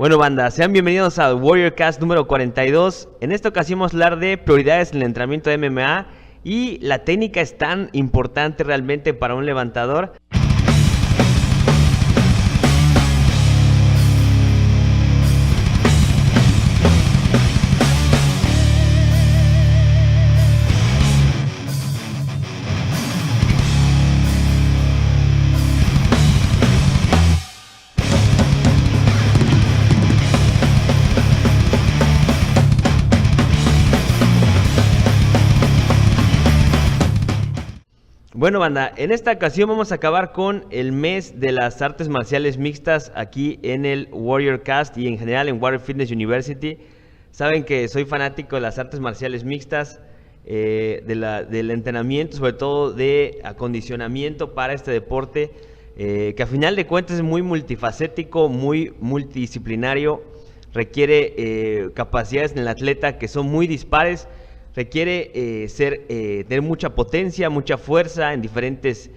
Bueno, banda, sean bienvenidos al Warrior Cast número 42. En esta ocasión vamos a hablar de prioridades en el entrenamiento de MMA y la técnica es tan importante realmente para un levantador. Bueno, banda, en esta ocasión vamos a acabar con el mes de las artes marciales mixtas aquí en el Warrior Cast y en general en Warrior Fitness University. Saben que soy fanático de las artes marciales mixtas, del entrenamiento, sobre todo de acondicionamiento para este deporte, que a final de cuentas es muy multifacético, muy multidisciplinario, requiere capacidades en el atleta que son muy dispares. Requiere tener mucha potencia, mucha fuerza en diferentes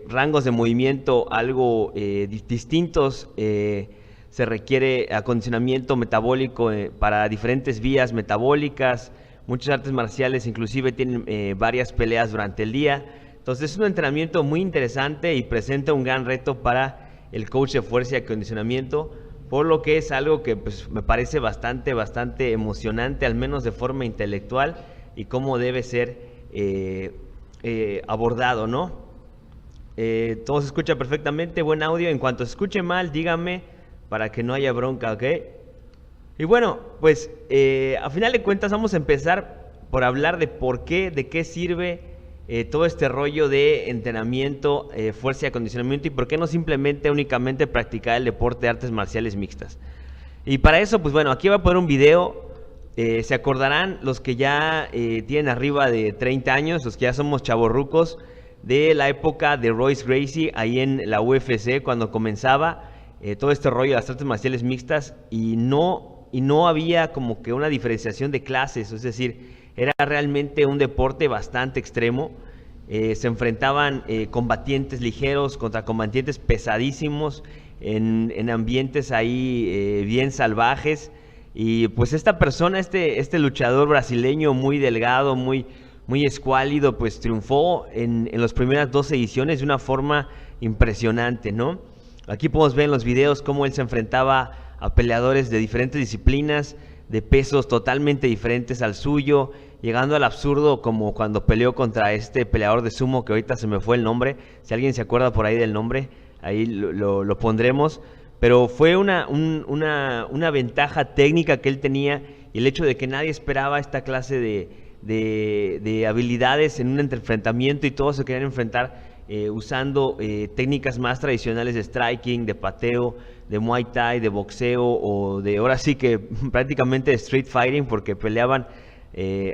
rangos de movimiento, algo distintos. Se requiere acondicionamiento metabólico para diferentes vías metabólicas. Muchas artes marciales inclusive tienen varias peleas durante el día. Entonces es un entrenamiento muy interesante y presenta un gran reto para el coach de fuerza y acondicionamiento, por lo que es algo que pues, me parece bastante emocionante, al menos de forma intelectual, y cómo debe ser abordado, ¿no? Todo se escucha perfectamente, buen audio. En cuanto se escuche mal, dígame para que no haya bronca, ¿ok? Y bueno, pues a final de cuentas vamos a empezar por hablar de de qué sirve todo este rollo de entrenamiento, fuerza y acondicionamiento, y por qué no simplemente únicamente practicar el deporte de artes marciales mixtas. Y para eso, pues bueno, aquí voy a poner un video. Se acordarán los que ya tienen arriba de 30 años, los que ya somos chavorrucos, de la época de Royce Gracie ahí en la UFC, cuando comenzaba todo este rollo de las artes marciales mixtas, y no había como que una diferenciación de clases, es decir, era realmente un deporte bastante extremo. Se enfrentaban combatientes ligeros contra combatientes pesadísimos en ambientes ahí bien salvajes. Y pues esta persona, este luchador brasileño muy delgado, muy escuálido, pues triunfó en las primeras 2 ediciones de una forma impresionante, ¿no? Aquí podemos ver en los videos cómo él se enfrentaba a peleadores de diferentes disciplinas, de pesos totalmente diferentes al suyo, llegando al absurdo como cuando peleó contra este peleador de sumo, que ahorita se me fue el nombre. Si alguien se acuerda por ahí del nombre, ahí lo pondremos. Pero fue una ventaja técnica que él tenía, y el hecho de que nadie esperaba esta clase de habilidades en un enfrentamiento, y todos se querían enfrentar usando técnicas más tradicionales de striking, de pateo, de muay thai, de boxeo, o de ahora sí que prácticamente de street fighting, porque peleaban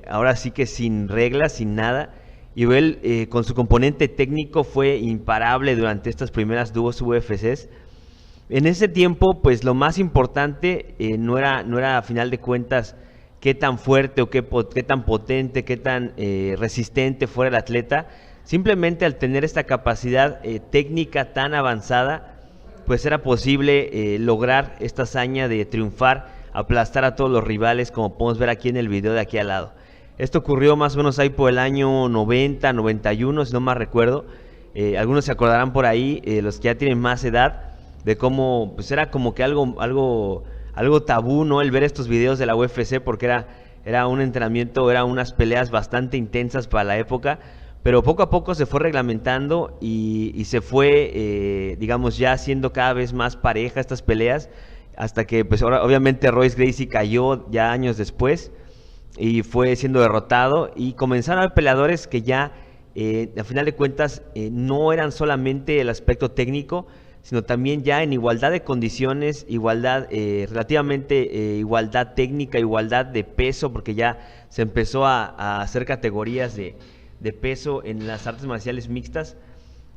ahora sí que sin reglas, sin nada. Y él con su componente técnico fue imparable durante estas primeras 2 UFCs. En ese tiempo, pues lo más importante no era a final de cuentas qué tan fuerte o qué tan potente, qué tan resistente fuera el atleta. Simplemente al tener esta capacidad técnica tan avanzada, pues era posible lograr esta hazaña de triunfar, aplastar a todos los rivales, como podemos ver aquí en el video de aquí al lado. Esto ocurrió más o menos ahí por el año 90, 91, si no más recuerdo. Algunos se acordarán por ahí, los que ya tienen más edad, de cómo pues era como que algo tabú, ¿no? El ver estos videos de la UFC, porque era un entrenamiento, eran unas peleas bastante intensas para la época. Pero poco a poco se fue reglamentando y se fue, digamos, ya haciendo cada vez más pareja estas peleas, hasta que, pues, ahora, obviamente, Royce Gracie cayó ya años después y fue siendo derrotado, y comenzaron a haber peleadores que ya, a final de cuentas, no eran solamente el aspecto técnico, sino también ya en igualdad de condiciones, igualdad, igualdad técnica, igualdad de peso, porque ya se empezó a hacer categorías de peso en las artes marciales mixtas.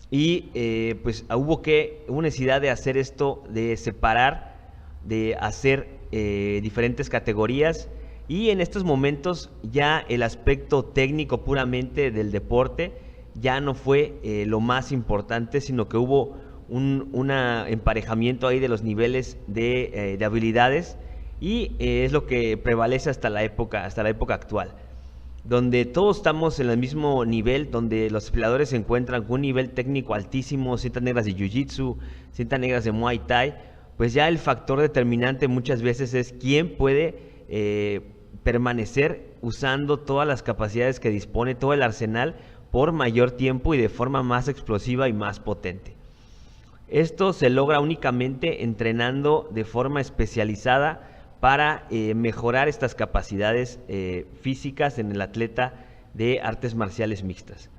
Y pues hubo necesidad de hacer esto, de separar, de hacer diferentes categorías, y en estos momentos ya el aspecto técnico puramente del deporte ya no fue lo más importante, sino que hubo un emparejamiento ahí de los niveles de habilidades, y es lo que prevalece hasta la época actual, donde todos estamos en el mismo nivel, donde los peleadores se encuentran con un nivel técnico altísimo, cintas negras de Jiu-Jitsu, cintas negras de Muay Thai. Pues ya el factor determinante muchas veces es quién puede permanecer usando todas las capacidades que dispone, todo el arsenal, por mayor tiempo y de forma más explosiva y más potente. Esto se logra únicamente entrenando de forma especializada para mejorar estas capacidades físicas en el atleta de artes marciales mixtas.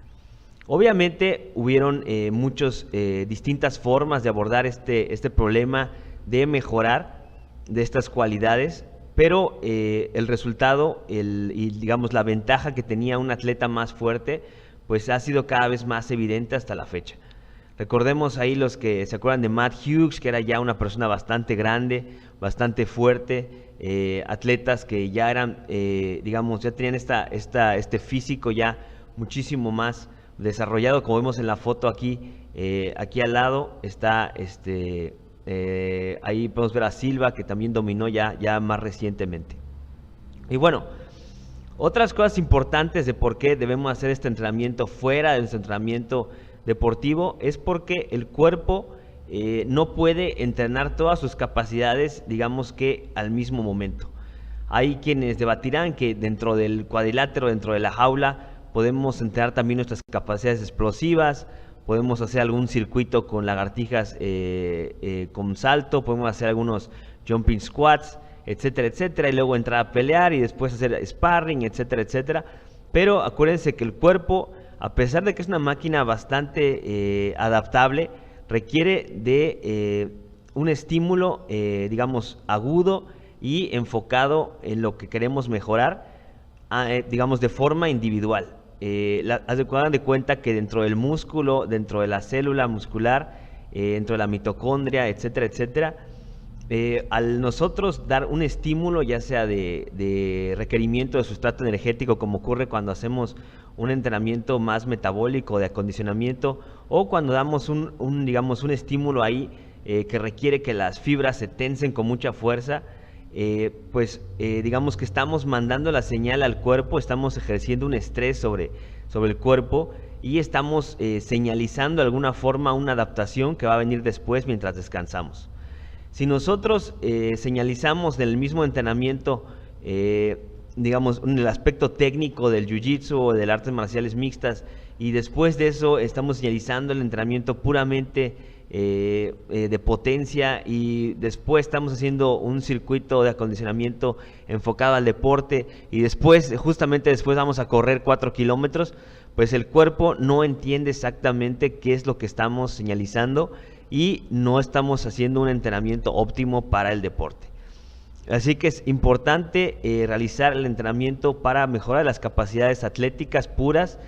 Obviamente hubieron muchas distintas formas de abordar este problema de mejorar de estas cualidades, pero el resultado y digamos la ventaja que tenía un atleta más fuerte, pues ha sido cada vez más evidente hasta la fecha. Recordemos ahí los que se acuerdan de Matt Hughes, que era ya una persona bastante grande, bastante fuerte, atletas que ya eran, digamos, ya tenían este físico ya muchísimo más desarrollado, como vemos en la foto aquí al lado está ahí podemos ver a Silva, que también dominó ya más recientemente. Y bueno, otras cosas importantes de por qué debemos hacer este entrenamiento fuera del entrenamiento deportivo es porque el cuerpo no puede entrenar todas sus capacidades, digamos que al mismo momento. Hay quienes debatirán que dentro del cuadrilátero, dentro de la jaula, podemos entrenar también nuestras capacidades explosivas, podemos hacer algún circuito con lagartijas con salto, podemos hacer algunos jumping squats, etcétera, etcétera, y luego entrar a pelear y después hacer sparring, etcétera, etcétera. Pero acuérdense que el cuerpo, a pesar de que es una máquina bastante adaptable, requiere de un estímulo, digamos, agudo y enfocado en lo que queremos mejorar, digamos, de forma individual. Hagan de cuenta que dentro del músculo, dentro de la célula muscular, dentro de la mitocondria, etcétera, etcétera, al nosotros dar un estímulo, ya sea de requerimiento de sustrato energético, como ocurre cuando hacemos un entrenamiento más metabólico, de acondicionamiento, o cuando damos digamos, un estímulo ahí que requiere que las fibras se tensen con mucha fuerza, digamos que estamos mandando la señal al cuerpo, estamos ejerciendo un estrés sobre el cuerpo y estamos señalizando de alguna forma una adaptación que va a venir después mientras descansamos. Si nosotros señalizamos en el mismo entrenamiento, digamos, en el aspecto técnico del jiu-jitsu o de artes marciales mixtas, y después de eso estamos señalizando el entrenamiento puramente de potencia, y después estamos haciendo un circuito de acondicionamiento enfocado al deporte, y justamente después vamos a correr 4 kilómetros, pues el cuerpo no entiende exactamente qué es lo que estamos señalizando y no estamos haciendo un entrenamiento óptimo para el deporte. Así que es importante realizar el entrenamiento para mejorar las capacidades atléticas puras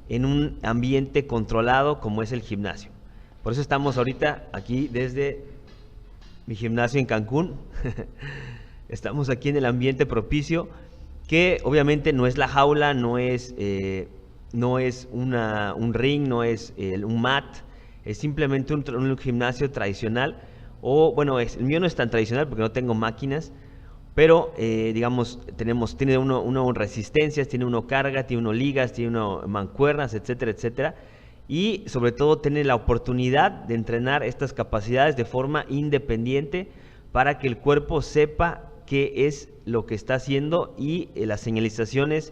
en un ambiente controlado como es el gimnasio. Por eso estamos ahorita aquí desde mi gimnasio en Cancún. Estamos aquí en el ambiente propicio, que obviamente no es la jaula, no es un ring, no es un mat. Es simplemente un gimnasio tradicional, o bueno, el mío no es tan tradicional porque no tengo máquinas, pero digamos, tiene uno resistencias, tiene uno carga, tiene uno ligas, tiene uno mancuernas, etcétera, etcétera. Y sobre todo tiene la oportunidad de entrenar estas capacidades de forma independiente para que el cuerpo sepa qué es lo que está haciendo y las señalizaciones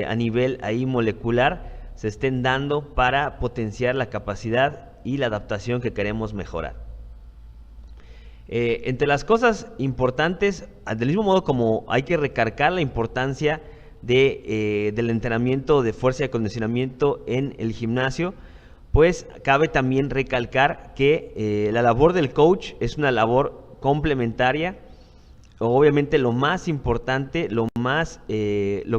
a nivel ahí molecular se estén dando para potenciar la capacidad y la adaptación que queremos mejorar. Entre las cosas importantes, del mismo modo como hay que recargar la importancia del entrenamiento de fuerza y acondicionamiento en el gimnasio, pues cabe también recalcar que la labor del coach es una labor complementaria. Obviamente lo más importante, lo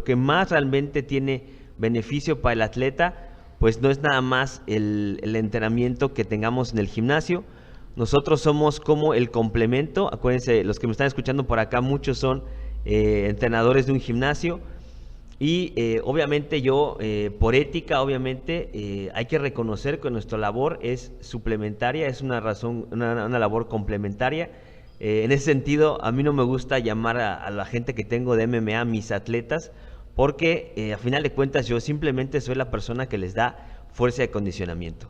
que más realmente tiene beneficio para el atleta, pues no es nada más el entrenamiento que tengamos en el gimnasio. Nosotros somos como el complemento. Acuérdense, los que me están escuchando por acá, muchos son entrenadores de un gimnasio. Y obviamente yo, por ética, obviamente, hay que reconocer que nuestra labor es suplementaria, es una labor complementaria. En ese sentido, a mí no me gusta llamar a la gente que tengo de MMA mis atletas, porque a final de cuentas yo simplemente soy la persona que les da fuerza de acondicionamiento.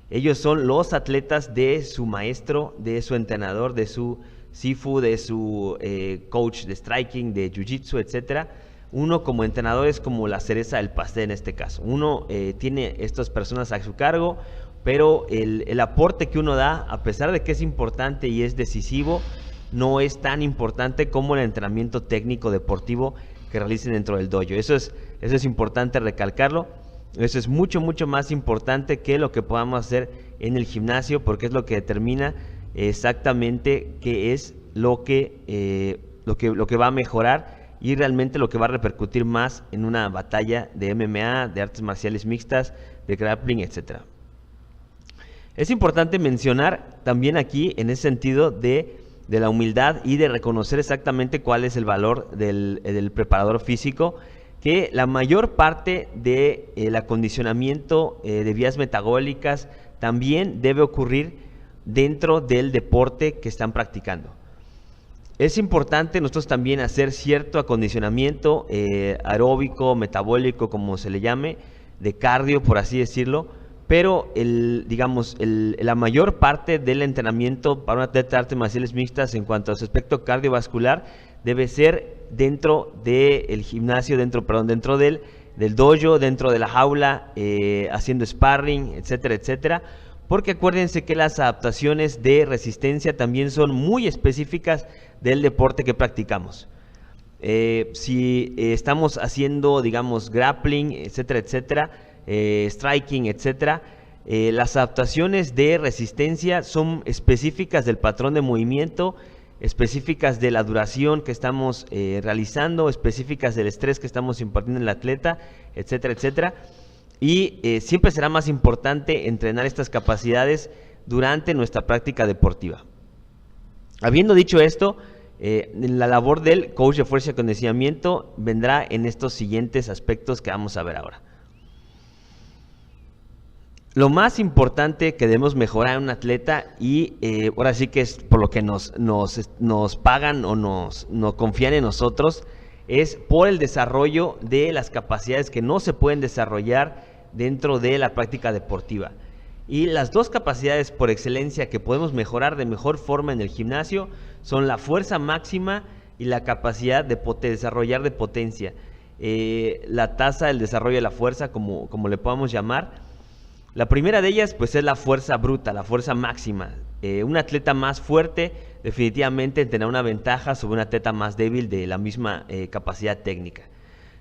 Ellos son los atletas de su maestro, de su entrenador, de su sifu, de su coach de striking, de jiu-jitsu, etcétera. Uno como entrenador es como la cereza del pastel en este caso. Uno tiene estas personas a su cargo, pero el aporte que uno da, a pesar de que es importante y es decisivo, no es tan importante como el entrenamiento técnico deportivo que realicen dentro del dojo. Eso es importante recalcarlo. Eso es mucho más importante que lo que podamos hacer en el gimnasio, porque es lo que determina exactamente qué es lo que va a mejorar y realmente lo que va a repercutir más en una batalla de MMA, de artes marciales mixtas, de grappling, etc. Es importante mencionar también aquí, en ese sentido de la humildad y de reconocer exactamente cuál es el valor del preparador físico, que la mayor parte del acondicionamiento de vías metabólicas también debe ocurrir dentro del deporte que están practicando. Es importante nosotros también hacer cierto acondicionamiento aeróbico, metabólico, como se le llame, de cardio, por así decirlo, pero la mayor parte del entrenamiento para un atleta de artes marciales mixtas en cuanto a su aspecto cardiovascular debe ser dentro del gimnasio, dentro del dojo, dentro de la jaula, haciendo sparring, etcétera, etcétera. Porque acuérdense que las adaptaciones de resistencia también son muy específicas del deporte que practicamos. Si estamos haciendo, grappling, etcétera, etcétera, striking, etcétera, las adaptaciones de resistencia son específicas del patrón de movimiento, específicas de la duración que estamos realizando, específicas del estrés que estamos impartiendo en el atleta, etcétera, etcétera. Y siempre será más importante entrenar estas capacidades durante nuestra práctica deportiva. Habiendo dicho esto, la labor del coach de fuerza y acondicionamiento vendrá en estos siguientes aspectos que vamos a ver ahora. Lo más importante que debemos mejorar en un atleta, y ahora sí que es por lo que nos pagan o nos confían en nosotros, es por el desarrollo de las capacidades que no se pueden desarrollar dentro de la práctica deportiva. Y las dos capacidades por excelencia que podemos mejorar de mejor forma en el gimnasio son la fuerza máxima y la capacidad de desarrollar de potencia. La tasa del desarrollo de la fuerza, como le podamos llamar. La primera de ellas pues es la fuerza bruta, la fuerza máxima. Un atleta más fuerte definitivamente tendrá una ventaja sobre un atleta más débil de la misma capacidad técnica.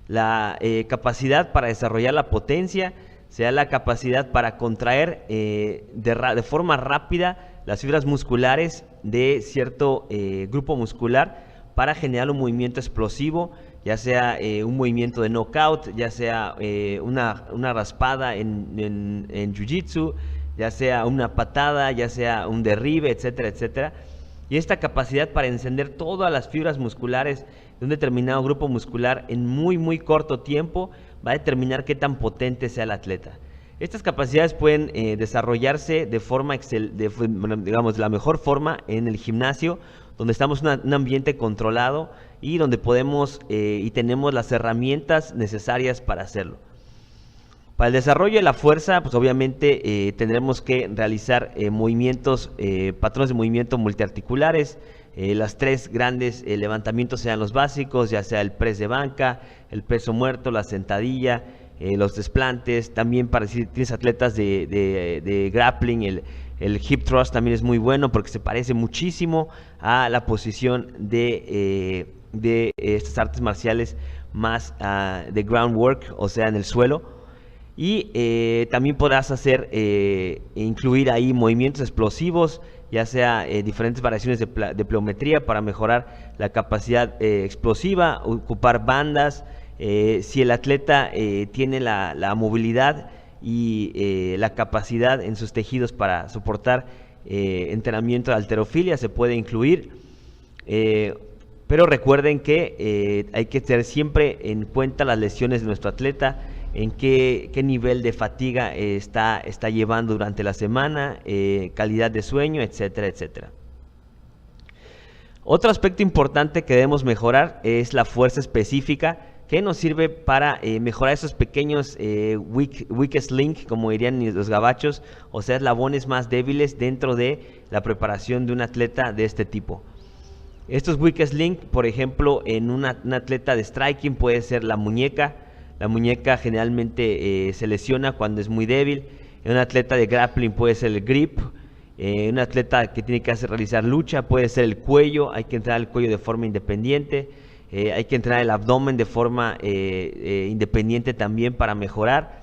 La capacidad para desarrollar la potencia sea la capacidad para contraer de forma rápida las fibras musculares de cierto grupo muscular para generar un movimiento explosivo, ya sea un movimiento de knockout, ya sea una raspada en jiu-jitsu, ya sea una patada, ya sea un derribe, etcétera, etcétera. Y esta capacidad para encender todas las fibras musculares de un determinado grupo muscular en muy corto tiempo va a determinar qué tan potente sea el atleta. Estas capacidades pueden desarrollarse de la mejor forma en el gimnasio, donde estamos en un ambiente controlado y donde podemos y tenemos las herramientas necesarias para hacerlo. Para el desarrollo de la fuerza, pues obviamente tendremos que realizar patrones de movimiento multiarticulares. Las tres grandes levantamientos sean los básicos, ya sea el press de banca, el peso muerto, la sentadilla, los desplantes. También para si tienes atletas de grappling, el hip thrust también es muy bueno porque se parece muchísimo a la posición de estas artes marciales más de groundwork, o sea, en el suelo. Y también podrás incluir ahí movimientos explosivos, ya sea diferentes variaciones de pliometría para mejorar la capacidad explosiva, ocupar bandas. Si el atleta tiene la movilidad y la capacidad en sus tejidos para soportar entrenamiento de halterofilia, se puede incluir. Pero recuerden que hay que tener siempre en cuenta las lesiones de nuestro atleta, en qué nivel de fatiga está llevando durante la semana, calidad de sueño, etcétera, etcétera. Otro aspecto importante que debemos mejorar es la fuerza específica, que nos sirve para mejorar esos pequeños weakest link, como dirían los gabachos, o sea, eslabones más débiles dentro de la preparación de un atleta de este tipo. Estos weakest link, por ejemplo, en un atleta de striking puede ser la muñeca. La muñeca generalmente se lesiona cuando es muy débil. En un atleta de grappling puede ser el grip. Un atleta que tiene que realizar lucha puede ser el cuello. Hay que entrenar el cuello de forma independiente. Hay que entrenar el abdomen de forma independiente también para mejorar.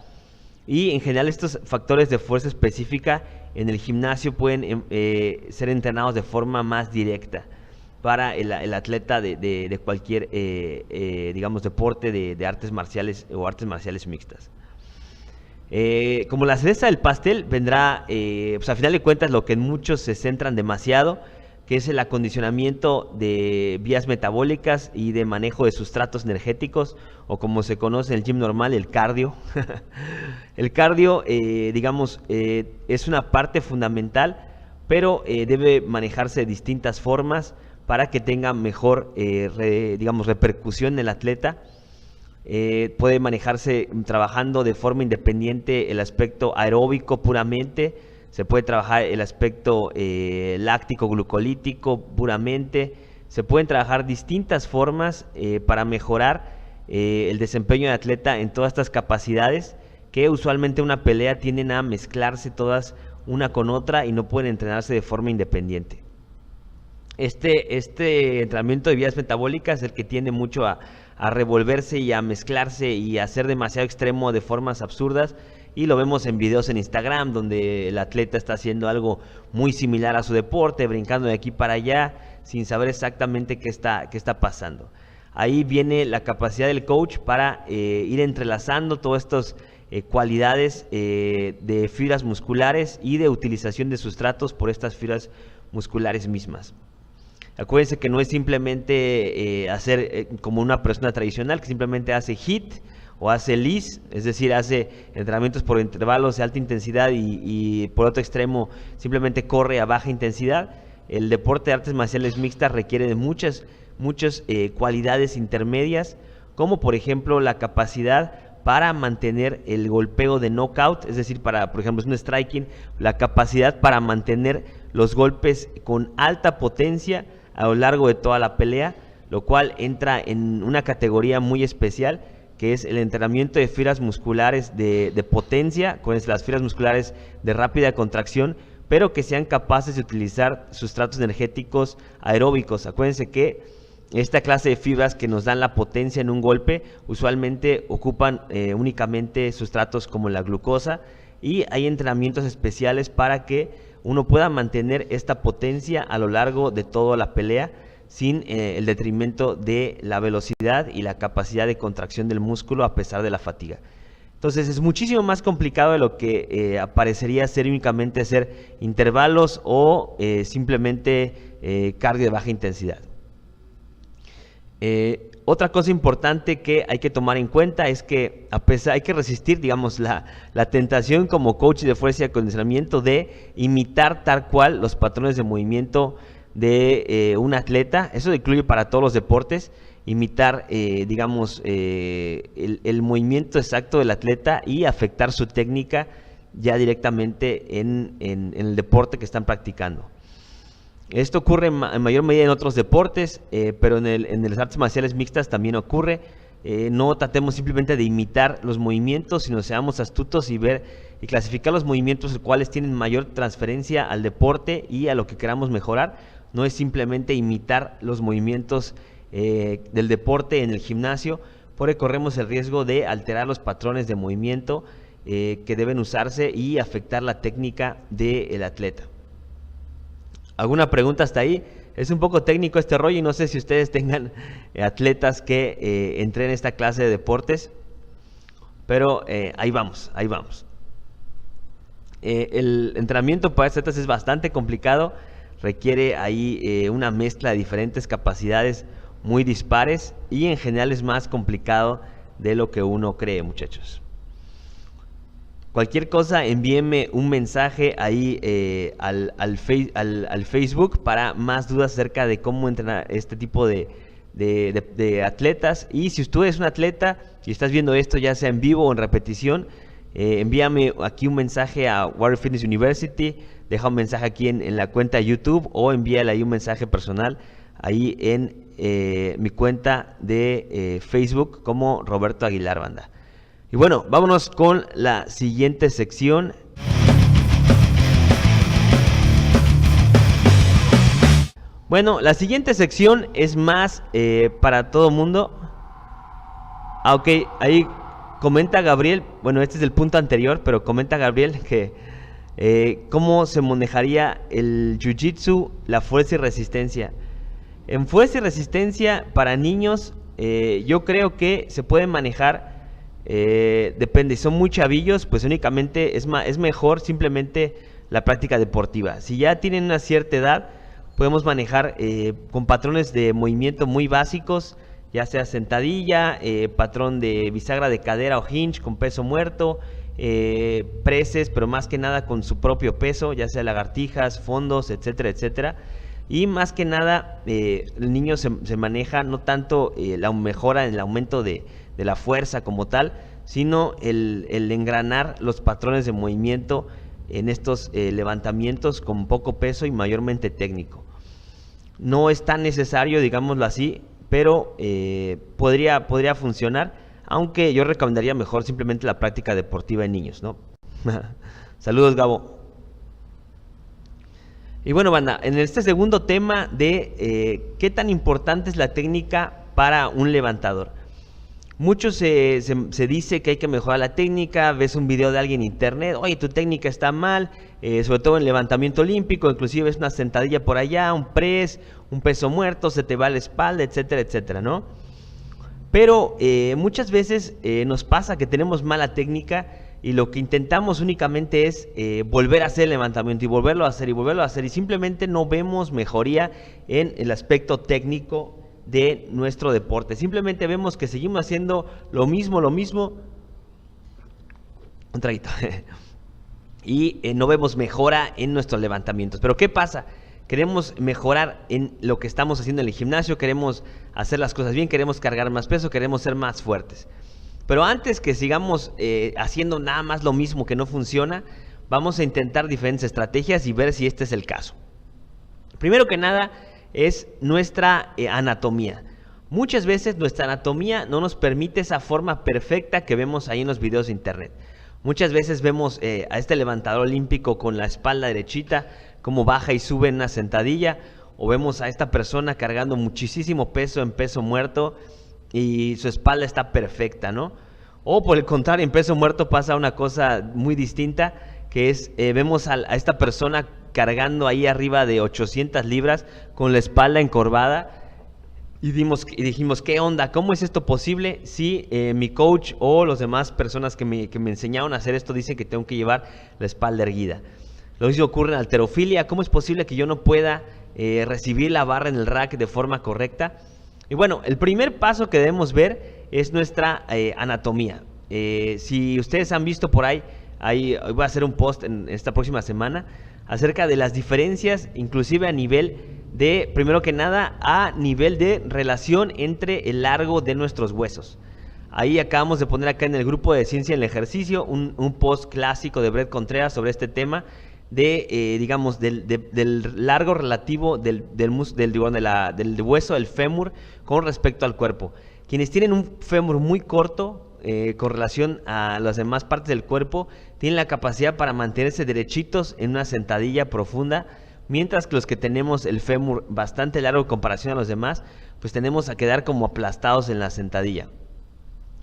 Y en general estos factores de fuerza específica en el gimnasio pueden ser entrenados de forma más directa para el atleta de cualquier, digamos, deporte de artes marciales o artes marciales mixtas. Como la cereza del pastel vendrá, pues a final de cuentas, lo que en muchos se centran demasiado, que es el acondicionamiento de vías metabólicas y de manejo de sustratos energéticos, o como se conoce en el gym normal, el cardio. El cardio, digamos, es una parte fundamental, pero debe manejarse de distintas formas para que tenga mejor, digamos, repercusión en el atleta. Puede manejarse trabajando de forma independiente el aspecto aeróbico puramente, se puede trabajar el aspecto láctico glucolítico puramente, se pueden trabajar distintas formas para mejorar el desempeño del atleta en todas estas capacidades, que usualmente en una pelea tienden a mezclarse todas una con otra y no pueden entrenarse de forma independiente. Este entrenamiento de vías metabólicas es el que tiende mucho a revolverse y a mezclarse y a ser demasiado extremo de formas absurdas, y lo vemos en videos en Instagram donde el atleta está haciendo algo muy similar a su deporte, brincando de aquí para allá sin saber exactamente qué está pasando. Ahí viene la capacidad del coach para ir entrelazando todas estas cualidades de fibras musculares y de utilización de sustratos por estas fibras musculares mismas. Acuérdense que no es simplemente hacer como una persona tradicional que simplemente hace HIIT o hace LISS, es decir, hace entrenamientos por intervalos de alta intensidad y por otro extremo simplemente corre a baja intensidad. El deporte de artes marciales mixtas requiere de muchas cualidades intermedias, como por ejemplo la capacidad para mantener el golpeo de knockout, es decir, por ejemplo, es un striking, la capacidad para mantener los golpes con alta potencia a lo largo de toda la pelea, lo cual entra en una categoría muy especial, que es el entrenamiento de fibras musculares de potencia, con las fibras musculares de rápida contracción, pero que sean capaces de utilizar sustratos energéticos aeróbicos. Acuérdense que esta clase de fibras que nos dan la potencia en un golpe usualmente ocupan únicamente sustratos como la glucosa, y hay entrenamientos especiales para que uno pueda mantener esta potencia a lo largo de toda la pelea sin el detrimento de la velocidad y la capacidad de contracción del músculo a pesar de la fatiga. Entonces es muchísimo más complicado de lo que parecería ser únicamente hacer intervalos o simplemente cardio de baja intensidad. Otra cosa importante que hay que tomar en cuenta es que hay que resistir, digamos, la tentación como coach de fuerza y acondicionamiento de imitar tal cual los patrones de movimiento de un atleta. Eso incluye para todos los deportes, imitar, digamos, el movimiento exacto del atleta y afectar su técnica ya directamente en el deporte que están practicando. Esto ocurre en mayor medida en otros deportes, pero en las artes marciales mixtas también ocurre. No tratemos simplemente de imitar los movimientos, sino seamos astutos y ver y clasificar los movimientos los cuales tienen mayor transferencia al deporte y a lo que queramos mejorar. No es simplemente imitar los movimientos del deporte en el gimnasio, porque corremos el riesgo de alterar los patrones de movimiento que deben usarse y afectar la técnica del atleta. ¿Alguna pregunta hasta ahí? Es un poco técnico este rollo y no sé si ustedes tengan atletas que entrenen esta clase de deportes, pero ahí vamos. El entrenamiento para atletas es bastante complicado, requiere ahí una mezcla de diferentes capacidades muy dispares y en general es más complicado de lo que uno cree, muchachos. Cualquier cosa, envíenme un mensaje ahí al Facebook para más dudas acerca de cómo entrenar este tipo de atletas. Y si tú eres un atleta y estás viendo esto ya sea en vivo o en repetición, envíame aquí un mensaje a Warrior Fitness University, deja un mensaje aquí en la cuenta de YouTube o envíale ahí un mensaje personal ahí en mi cuenta de Facebook como Roberto Aguilar, banda. Y bueno, vámonos con la siguiente sección. Bueno, la siguiente sección es más para todo mundo. Ok, ahí comenta Gabriel, bueno, este es el punto anterior, pero comenta Gabriel que cómo se manejaría el Jiu-Jitsu, la fuerza y resistencia. En fuerza y resistencia para niños, yo creo que se puede manejar. Depende, si son muy chavillos, pues únicamente es mejor simplemente la práctica deportiva. Si ya tienen una cierta edad, podemos manejar con patrones de movimiento muy básicos, ya sea sentadilla, patrón de bisagra de cadera o hinge con peso muerto, preses, pero más que nada con su propio peso, ya sea lagartijas, fondos, etcétera, etcétera. Y más que nada, el niño se maneja no tanto la mejora en el aumento de la fuerza como tal, sino el engranar los patrones de movimiento en estos levantamientos con poco peso y mayormente técnico. No es tan necesario, digámoslo así, pero podría funcionar, aunque yo recomendaría mejor simplemente la práctica deportiva en niños, ¿no? Saludos, Gabo. Y bueno, banda, en este segundo tema de qué tan importante es la técnica para un levantador. Muchos se dice que hay que mejorar la técnica, ves un video de alguien en internet, oye, tu técnica está mal, sobre todo en levantamiento olímpico, inclusive ves una sentadilla por allá, un press, un peso muerto, se te va la espalda, etcétera, etcétera, ¿no? Pero muchas veces nos pasa que tenemos mala técnica y lo que intentamos únicamente es volver a hacer el levantamiento y volverlo a hacer y volverlo a hacer y simplemente no vemos mejoría en el aspecto técnico de nuestro deporte. Simplemente vemos que seguimos haciendo lo mismo, un traguito, y no vemos mejora en nuestros levantamientos. Pero ¿qué pasa? Queremos mejorar en lo que estamos haciendo en el gimnasio, queremos hacer las cosas bien, queremos cargar más peso, queremos ser más fuertes. Pero antes que sigamos haciendo nada más lo mismo que no funciona, vamos a intentar diferentes estrategias y ver si este es el caso. Primero que nada es nuestra anatomía. Muchas veces nuestra anatomía no nos permite esa forma perfecta que vemos ahí en los videos de internet. Muchas veces vemos a este levantador olímpico con la espalda derechita, como baja y sube en una sentadilla, o vemos a esta persona cargando muchísimo peso en peso muerto y su espalda está perfecta, ¿no? O por el contrario, en peso muerto pasa una cosa muy distinta, que es, vemos a esta persona cargando ahí arriba de 800 libras con la espalda encorvada y dijimos, ¿qué onda? ¿Cómo es esto posible? Si mi coach o las demás personas que me enseñaron a hacer esto dicen que tengo que llevar la espalda erguida. Lo mismo ocurre en halterofilia. ¿Cómo es posible que yo no pueda recibir la barra en el rack de forma correcta? Y bueno, el primer paso que debemos ver es nuestra anatomía. Si ustedes han visto por ahí voy a hacer un post en esta próxima semana acerca de las diferencias, inclusive a nivel de, primero que nada, a nivel de relación entre el largo de nuestros huesos. Ahí acabamos de poner acá en el grupo de Ciencia en el Ejercicio un post clásico de Brett Contreras sobre este tema de, digamos, del largo relativo del hueso del fémur con respecto al cuerpo. Quienes tienen un fémur muy corto con relación a las demás partes del cuerpo tienen la capacidad para mantenerse derechitos en una sentadilla profunda, mientras que los que tenemos el fémur bastante largo en comparación a los demás, pues tenemos a quedar como aplastados en la sentadilla.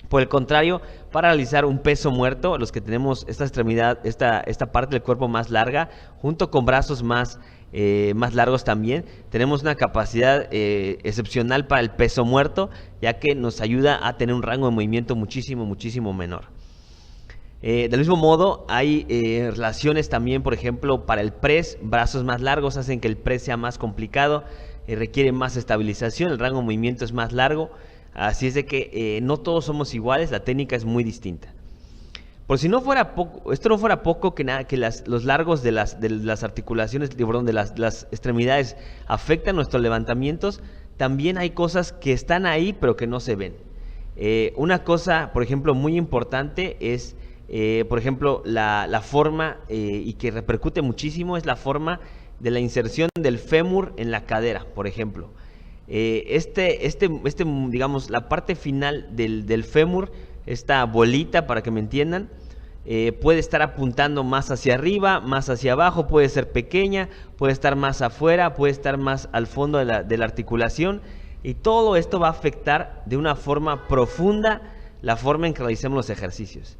Por el contrario, para realizar un peso muerto, los que tenemos esta extremidad, esta parte del cuerpo más larga, junto con brazos más largos también, tenemos una capacidad excepcional para el peso muerto, ya que nos ayuda a tener un rango de movimiento muchísimo menor. Del mismo modo, hay relaciones también, por ejemplo, para el press. Brazos más largos hacen que el press sea más complicado, requiere más estabilización, el rango de movimiento es más largo, así es de que no todos somos iguales, la técnica es muy distinta. Por si no fuera poco, esto no fuera poco que los largos de las articulaciones, perdón, de las extremidades afectan nuestros levantamientos, también hay cosas que están ahí pero que no se ven. Una cosa, por ejemplo, muy importante es, por ejemplo, la forma y que repercute muchísimo es la forma de la inserción del fémur en la cadera, por ejemplo. Digamos, la parte final del fémur, esta bolita, para que me entiendan, puede estar apuntando más hacia arriba, más hacia abajo, puede ser pequeña, puede estar más afuera, puede estar más al fondo de la articulación, y todo esto va a afectar de una forma profunda la forma en que realicemos los ejercicios.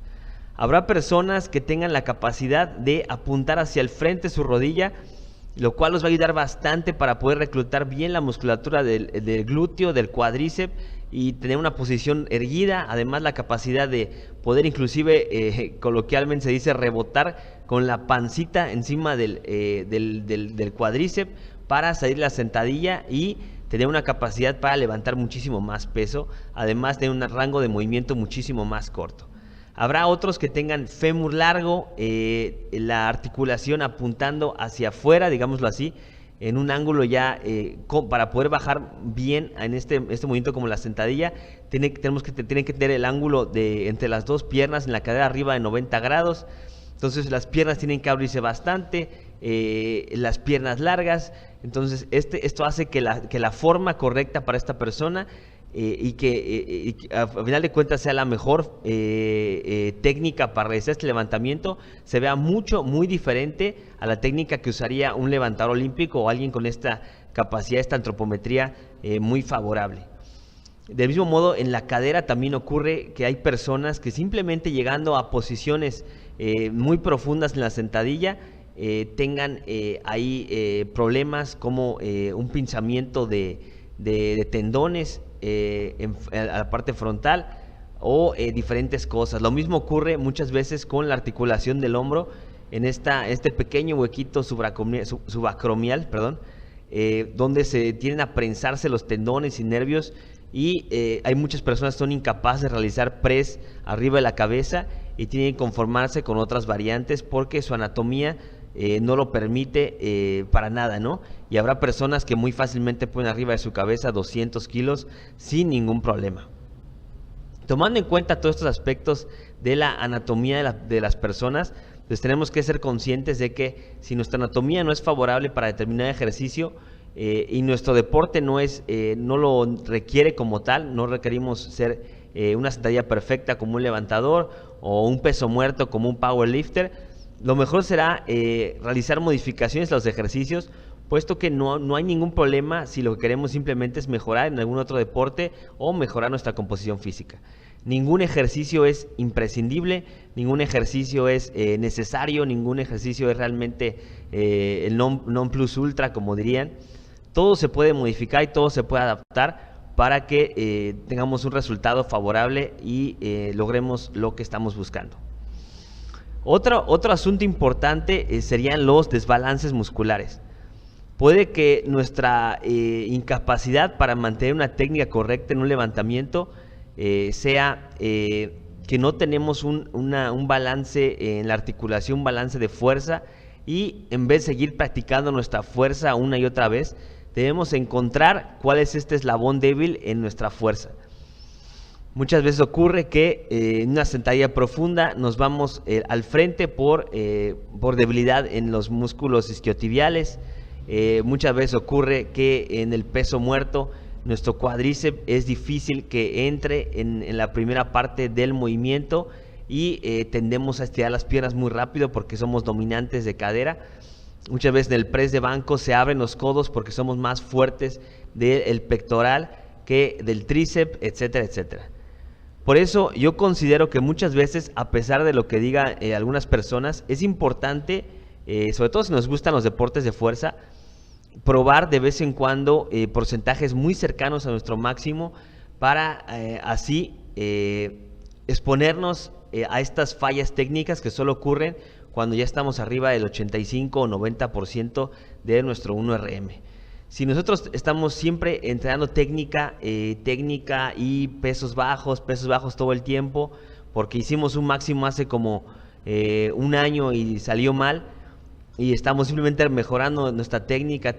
Habrá personas que tengan la capacidad de apuntar hacia el frente su rodilla, lo cual los va a ayudar bastante para poder reclutar bien la musculatura del glúteo, del cuádriceps, y tener una posición erguida, además la capacidad de poder inclusive, coloquialmente se dice, rebotar con la pancita encima del cuádriceps para salir la sentadilla y tener una capacidad para levantar muchísimo más peso, además de un rango de movimiento muchísimo más corto. Habrá otros que tengan fémur largo, la articulación apuntando hacia afuera, digámoslo así, en un ángulo ya, para poder bajar bien en este movimiento como la sentadilla, tienen que tener el ángulo entre las dos piernas en la cadera arriba de 90 grados. Entonces las piernas tienen que abrirse bastante, las piernas largas. Entonces esto hace que la forma correcta para esta persona y que a final de cuentas sea la mejor técnica para realizar este levantamiento, se vea muy diferente a la técnica que usaría un levantador olímpico o alguien con esta capacidad, esta antropometría muy favorable. Del mismo modo, en la cadera también ocurre que hay personas que simplemente llegando a posiciones muy profundas en la sentadilla tengan ahí problemas como un pinzamiento de tendones a la parte frontal o diferentes cosas. Lo mismo ocurre muchas veces con la articulación del hombro en este pequeño huequito subacromial, donde se tienden a prensarse los tendones y nervios, y hay muchas personas que son incapaces de realizar press arriba de la cabeza y tienen que conformarse con otras variantes porque su anatomía no lo permite para nada, ¿no? Y habrá personas que muy fácilmente ponen arriba de su cabeza 200 kilos sin ningún problema. Tomando en cuenta todos estos aspectos de la anatomía de las personas, pues tenemos que ser conscientes de que si nuestra anatomía no es favorable para determinado ejercicio y nuestro deporte no lo requiere como tal, no requerimos ser una sentadilla perfecta como un levantador o un peso muerto como un powerlifter, lo mejor será realizar modificaciones a los ejercicios, puesto que no hay ningún problema si lo que queremos simplemente es mejorar en algún otro deporte o mejorar nuestra composición física. Ningún ejercicio es imprescindible, ningún ejercicio es necesario, ningún ejercicio es realmente el non plus ultra, como dirían. Todo se puede modificar y todo se puede adaptar para que tengamos un resultado favorable y logremos lo que estamos buscando. Otro asunto importante serían los desbalances musculares. Puede que nuestra incapacidad para mantener una técnica correcta en un levantamiento sea que no tenemos un balance en la articulación, un balance de fuerza, y en vez de seguir practicando nuestra fuerza una y otra vez, debemos encontrar cuál es este eslabón débil en nuestra fuerza. Muchas veces ocurre que en una sentadilla profunda nos vamos al frente por debilidad en los músculos isquiotibiales. Muchas veces ocurre que en el peso muerto nuestro cuádriceps es difícil que entre en la primera parte del movimiento y tendemos a estirar las piernas muy rápido porque somos dominantes de cadera. Muchas veces en el press de banco se abren los codos porque somos más fuertes del pectoral que del tríceps, etcétera, etcétera. Por eso yo considero que muchas veces, a pesar de lo que digan algunas personas, es importante, sobre todo si nos gustan los deportes de fuerza, probar de vez en cuando porcentajes muy cercanos a nuestro máximo para así exponernos a estas fallas técnicas que solo ocurren cuando ya estamos arriba del 85 o 90% de nuestro 1RM. Si nosotros estamos siempre entrenando técnica y pesos bajos todo el tiempo, porque hicimos un máximo hace como un año y salió mal, y estamos simplemente mejorando nuestra técnica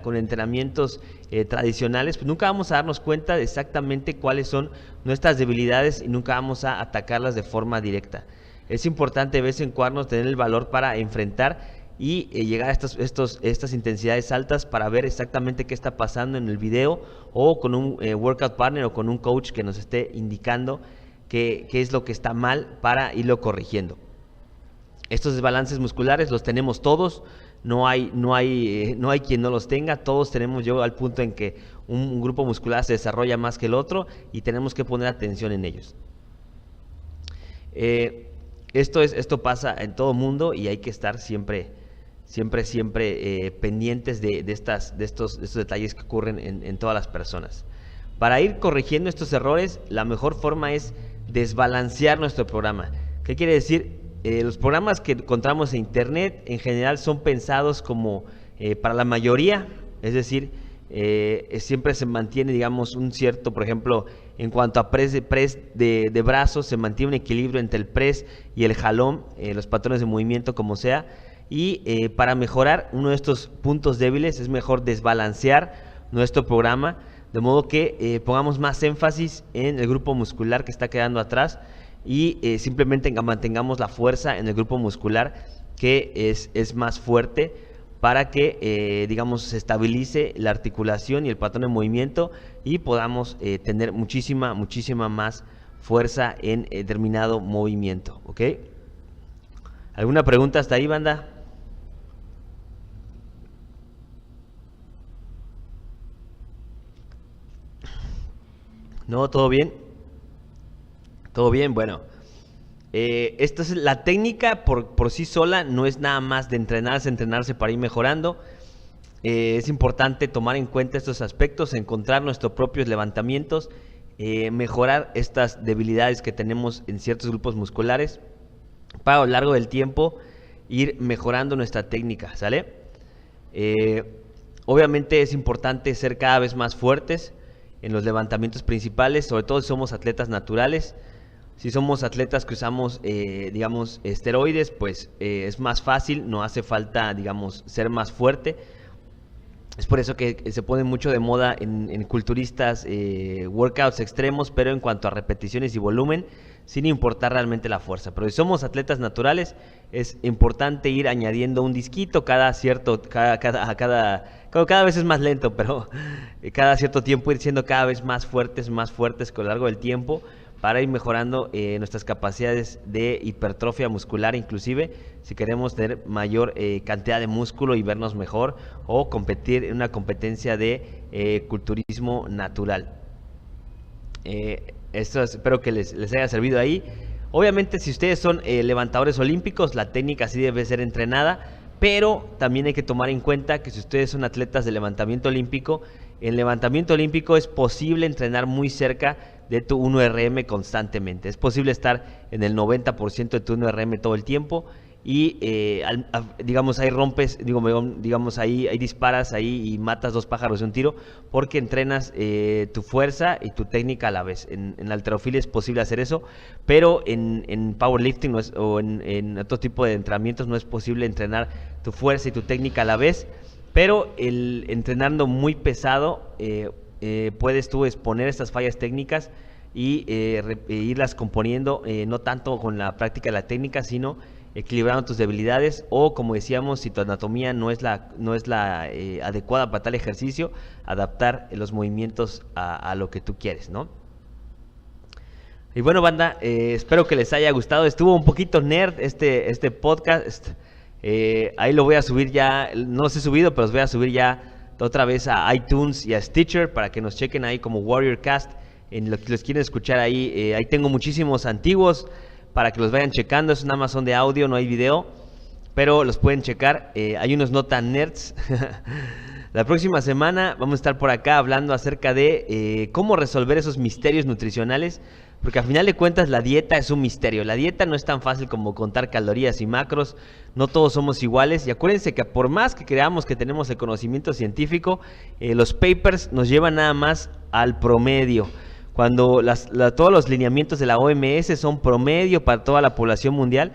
con entrenamientos tradicionales, pues nunca vamos a darnos cuenta de exactamente cuáles son nuestras debilidades y nunca vamos a atacarlas de forma directa. Es importante de vez en cuando tener el valor para enfrentar y llegar a estas intensidades altas para ver exactamente qué está pasando en el video, o con un workout partner o con un coach que nos esté indicando qué es lo que está mal para irlo corrigiendo. Estos desbalances musculares los tenemos todos, no hay quien no los tenga, todos tenemos, yo al punto en que un grupo muscular se desarrolla más que el otro y tenemos que poner atención en ellos. Esto pasa en todo mundo y hay que estar siempre pendientes de estos detalles que ocurren en todas las personas. Para ir corrigiendo estos errores, la mejor forma es desbalancear nuestro programa. ¿Qué quiere decir? Los programas que encontramos en internet en general son pensados como para la mayoría, es decir, siempre se mantiene, digamos, un cierto, por ejemplo, en cuanto a press de brazos, se mantiene un equilibrio entre el press y el jalón, los patrones de movimiento como sea. Y para mejorar uno de estos puntos débiles es mejor desbalancear nuestro programa, de modo que pongamos más énfasis en el grupo muscular que está quedando atrás y simplemente mantengamos la fuerza en el grupo muscular que es más fuerte, para que digamos se estabilice la articulación y el patrón de movimiento y podamos tener muchísima más fuerza en determinado movimiento, ¿ok? ¿Alguna pregunta hasta ahí, banda? ¿No? ¿Todo bien? ¿Todo bien? Bueno, esta es la técnica por sí sola, no es nada más de entrenarse para ir mejorando. Es importante tomar en cuenta estos aspectos, encontrar nuestros propios levantamientos, mejorar estas debilidades que tenemos en ciertos grupos musculares, para a lo largo del tiempo ir mejorando nuestra técnica, ¿sale? Obviamente es importante ser cada vez más fuertes en los levantamientos principales, sobre todo si somos atletas naturales. Si somos atletas que usamos, digamos, esteroides, pues es más fácil, no hace falta, digamos, ser más fuerte. Es por eso que se pone mucho de moda en culturistas workouts extremos, pero en cuanto a repeticiones y volumen, sin importar realmente la fuerza. Pero si somos atletas naturales, es importante ir añadiendo un disquito cada vez es más lento, pero cada cierto tiempo ir siendo cada vez más fuertes con lo largo del tiempo, para ir mejorando nuestras capacidades de hipertrofia muscular, inclusive si queremos tener mayor cantidad de músculo y vernos mejor, o competir en una competencia de culturismo natural. Esto espero que les haya servido ahí. Obviamente, si ustedes son levantadores olímpicos, la técnica sí debe ser entrenada, pero también hay que tomar en cuenta que si ustedes son atletas de levantamiento olímpico, en levantamiento olímpico es posible entrenar muy cerca de tu 1RM constantemente. Es posible estar en el 90% de tu 1RM todo el tiempo y digamos ahí rompes, digamos ahí disparas ahí y matas dos pájaros de un tiro, porque entrenas tu fuerza y tu técnica a la vez. En la halterofilia es posible hacer eso, pero en powerlifting o en otro tipo de entrenamientos no es posible entrenar tu fuerza y tu técnica a la vez. Pero entrenando muy pesado puedes tú exponer estas fallas técnicas y irlas componiendo, no tanto con la práctica de la técnica, sino equilibrando tus debilidades, o como decíamos, si tu anatomía no es la adecuada para tal ejercicio, adaptar los movimientos a lo que tú quieres, ¿no? Y bueno, banda, espero que les haya gustado. Estuvo un poquito nerd este podcast. Ahí lo voy a subir ya, no los he subido, pero los voy a subir ya otra vez a iTunes y a Stitcher para que nos chequen ahí como WarriorCast. En lo que los quieren escuchar ahí, ahí tengo muchísimos antiguos para que los vayan checando. Es un Amazon de audio, no hay video, pero los pueden checar. Hay unos no tan nerds. La próxima semana vamos a estar por acá hablando acerca de cómo resolver esos misterios nutricionales porque al final de cuentas la dieta es un misterio. La dieta no es tan fácil como contar calorías y macros, no todos somos iguales, y acuérdense que por más que creamos que tenemos el conocimiento científico, los papers nos llevan nada más al promedio. Cuando todos los lineamientos de la OMS son promedio para toda la población mundial,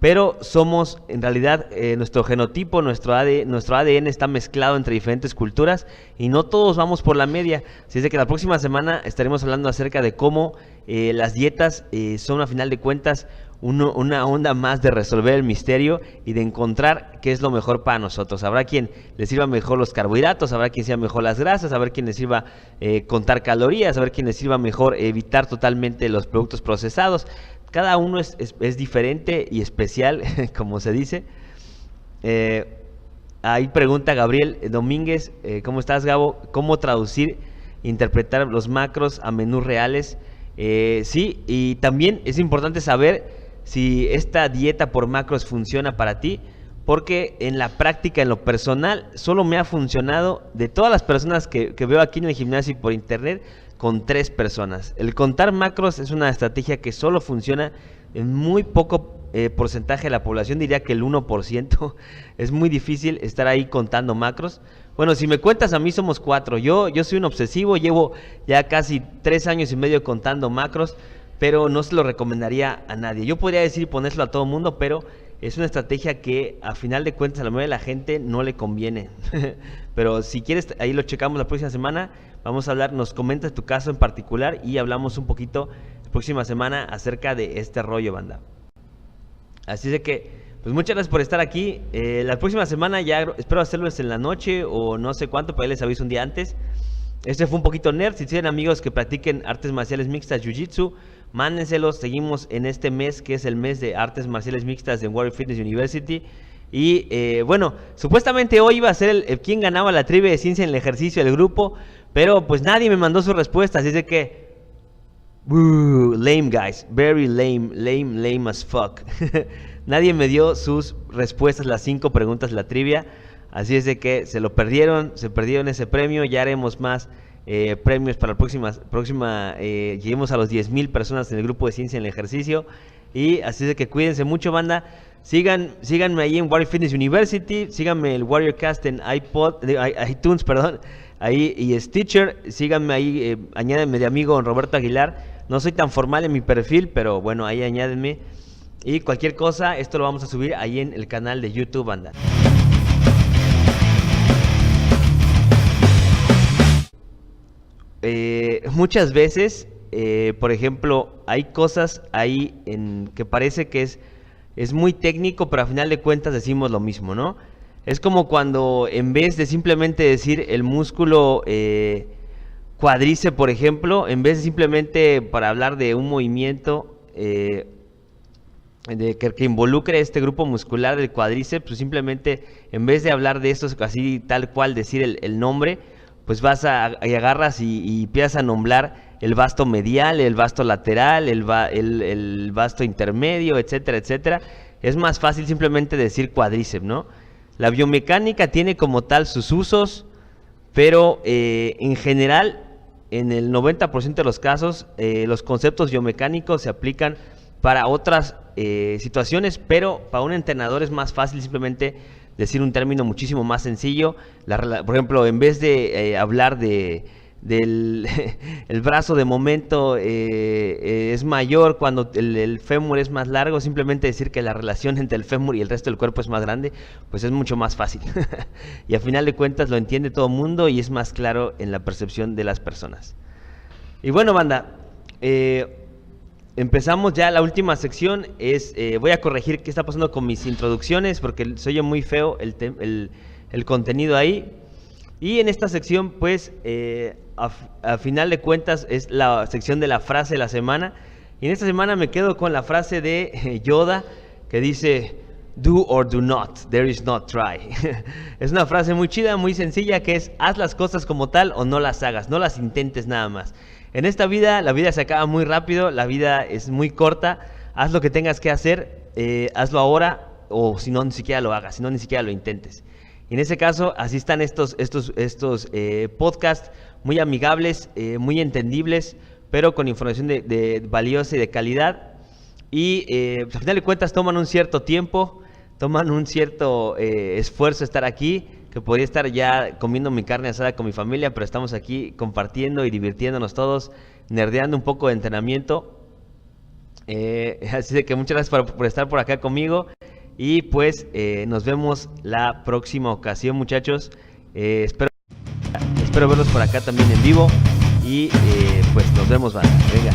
pero somos, en realidad, nuestro genotipo, nuestro ADN está mezclado entre diferentes culturas y no todos vamos por la media. Así es de que la próxima semana estaremos hablando acerca de cómo las dietas son, a final de cuentas, una onda más de resolver el misterio y de encontrar qué es lo mejor para nosotros. Habrá quien le sirva mejor los carbohidratos, habrá quien sirva mejor las grasas, habrá quien le sirva contar calorías, habrá quien le sirva mejor evitar totalmente los productos procesados. Cada uno es diferente y especial, como se dice. Ahí pregunta Gabriel Domínguez, ¿cómo estás, Gabo? ¿Cómo traducir, interpretar los macros a menús reales? Sí, y también es importante saber si esta dieta por macros funciona para ti, porque en la práctica, en lo personal, solo me ha funcionado de todas las personas que veo aquí en el gimnasio y por internet, con 3 personas. El contar macros es una estrategia que solo funciona en muy poco porcentaje de la población, diría que el 1%. Es muy difícil estar ahí contando macros. Bueno, si me cuentas a mí somos 4. Yo soy un obsesivo, llevo ya casi 3 años y medio contando macros, pero no se lo recomendaría a nadie. Yo podría decir ponérselo a todo el mundo, pero es una estrategia que a final de cuentas a la mayoría de la gente no le conviene. Pero si quieres, ahí lo checamos la próxima semana. Vamos a hablar, nos comentas tu caso en particular y hablamos un poquito la próxima semana acerca de este rollo, banda. Así de que, pues muchas gracias por estar aquí. La próxima semana ya espero hacerlo en la noche o no sé cuánto, pero ahí les aviso un día antes. Este fue un poquito nerd. Si tienen amigos que practiquen artes marciales mixtas, jiu-jitsu, mándenselos. Seguimos en este mes que es el mes de artes marciales mixtas de Warrior Fitness University. Y bueno, supuestamente hoy iba a ser quién ganaba la trivia de ciencia en el ejercicio del grupo, pero pues nadie me mandó su respuesta, así de que lame guys, very lame as fuck. Nadie me dio sus respuestas, las 5 preguntas de la trivia, así es de que se perdieron ese premio. Ya haremos más premios para la próxima lleguemos a los 10,000 personas en el grupo de ciencia en el ejercicio. Y así es de que cuídense mucho, banda. Síganme ahí en Warrior Fitness University, síganme el Warriorcast en iTunes, ahí y Stitcher, síganme ahí, añádenme de amigo Roberto Aguilar. No soy tan formal en mi perfil, pero bueno, ahí añádenme. Y cualquier cosa, esto lo vamos a subir ahí en el canal de YouTube, banda. Muchas veces, por ejemplo, hay cosas ahí que parece que es muy técnico, pero a final de cuentas decimos lo mismo, ¿no? Es como cuando en vez de simplemente decir el músculo cuádriceps, por ejemplo, en vez de simplemente para hablar de un movimiento que involucre este grupo muscular del cuádriceps, pues simplemente en vez de hablar de esto así tal cual decir el nombre, pues vas y agarras y empiezas a nombrar el vasto medial, el vasto lateral, el vasto intermedio, etcétera, etcétera. Es más fácil simplemente decir cuádriceps, ¿no? La biomecánica tiene como tal sus usos, pero en general, en el 90% de los casos, los conceptos biomecánicos se aplican para otras situaciones, pero para un entrenador es más fácil simplemente decir un término muchísimo más sencillo. Por ejemplo, en vez de hablar del el brazo de momento es mayor cuando el fémur es más largo, simplemente decir que la relación entre el fémur y el resto del cuerpo es más grande, pues es mucho más fácil. Y a final de cuentas lo entiende todo el mundo y es más claro en la percepción de las personas. Y bueno, banda, empezamos ya la última sección. Voy a corregir qué está pasando con mis introducciones porque se oye muy feo el contenido ahí. Y en esta sección, pues, a final de cuentas, es la sección de la frase de la semana. Y en esta semana me quedo con la frase de Yoda que dice: do or do not, there is no try. Es una frase muy chida, muy sencilla, que es: haz las cosas como tal o no las hagas, no las intentes nada más. En esta vida, la vida se acaba muy rápido, la vida es muy corta. Haz lo que tengas que hacer, hazlo ahora, o si no, ni siquiera lo hagas, si no, ni siquiera lo intentes. Y en ese caso, así están estos podcasts muy amigables, muy entendibles, pero con información de valiosa y de calidad. Y pues, al final de cuentas toman un cierto tiempo, toman un cierto esfuerzo estar aquí, que podría estar ya comiendo mi carne asada con mi familia, pero estamos aquí compartiendo y divirtiéndonos todos, nerdeando un poco de entrenamiento. Así de que muchas gracias por estar por acá conmigo. Y pues nos vemos la próxima ocasión, muchachos. Espero verlos por acá también en vivo. Y pues nos vemos, banda. Venga.